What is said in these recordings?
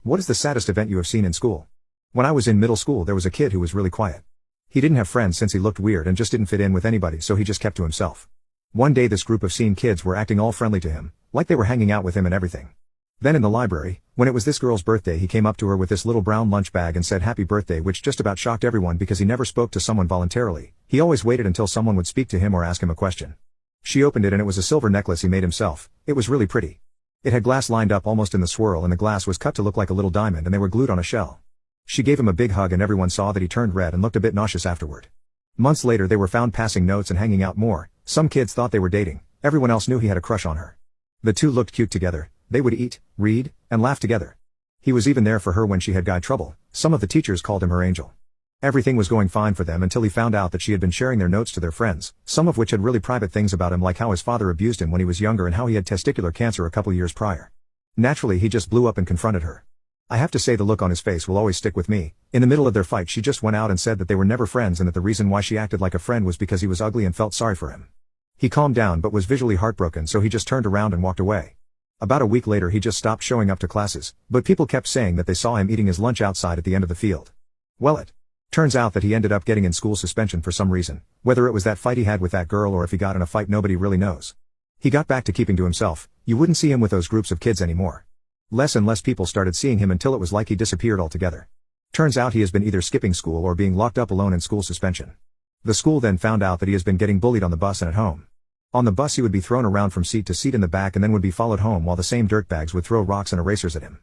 What is the saddest event you have seen in school? When I was in middle school there was a kid who was really quiet. He didn't have friends since he looked weird and just didn't fit in with anybody, so he just kept to himself. One day this group of scene kids were acting all friendly to him, like they were hanging out with him and everything. Then in the library, when it was this girl's birthday, he came up to her with this little brown lunch bag and said happy birthday, which just about shocked everyone because he never spoke to someone voluntarily. He always waited until someone would speak to him or ask him a question. She opened it and it was a silver necklace he made himself. It was really pretty. It had glass lined up almost in the swirl and the glass was cut to look like a little diamond and they were glued on a shell. She gave him a big hug and everyone saw that he turned red and looked a bit nauseous afterward. Months later they were found passing notes and hanging out more. Some kids thought they were dating, everyone else knew he had a crush on her. The two looked cute together, they would eat, read, and laugh together. He was even there for her when she had guy trouble. Some of the teachers called him her angel. Everything was going fine for them until he found out that she had been sharing their notes to their friends, some of which had really private things about him, like how his father abused him when he was younger and how he had testicular cancer a couple years prior. Naturally he just blew up and confronted her. I have to say the look on his face will always stick with me. In the middle of their fight she just went out and said that they were never friends and that the reason why she acted like a friend was because he was ugly and felt sorry for him. He calmed down but was visually heartbroken, so he just turned around and walked away. About a week later he just stopped showing up to classes, but people kept saying that they saw him eating his lunch outside at the end of the field. Well, it turns out that he ended up getting in school suspension for some reason. Whether it was that fight he had with that girl or if he got in a fight, nobody really knows. He got back to keeping to himself. You wouldn't see him with those groups of kids anymore. Less and less people started seeing him until it was like he disappeared altogether. Turns out he has been either skipping school or being locked up alone in school suspension. The school then found out that he has been getting bullied on the bus and at home. On the bus he would be thrown around from seat to seat in the back and then would be followed home while the same dirtbags would throw rocks and erasers at him.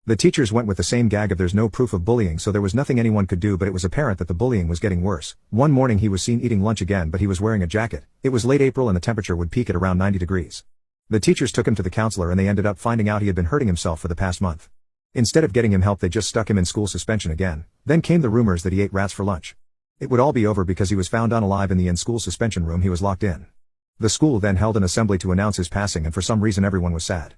The teachers went with the same gag of there's no proof of bullying, so there was nothing anyone could do, but it was apparent that the bullying was getting worse. One morning he was seen eating lunch again, but he was wearing a jacket. It was late April and the temperature would peak at around 90 degrees. The teachers took him to the counselor and they ended up finding out he had been hurting himself for the past month. Instead of getting him help they just stuck him in school suspension again. Then came the rumors that he ate rats for lunch. It would all be over because he was found unalive in the in-school suspension room he was locked in. The school then held an assembly to announce his passing and for some reason everyone was sad.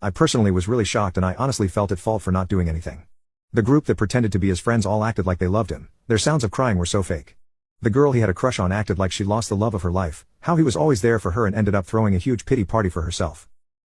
I personally was really shocked and I honestly felt at fault for not doing anything. The group that pretended to be his friends all acted like they loved him. Their sounds of crying were so fake. The girl he had a crush on acted like she lost the love of her life, how he was always there for her and ended up throwing a huge pity party for herself.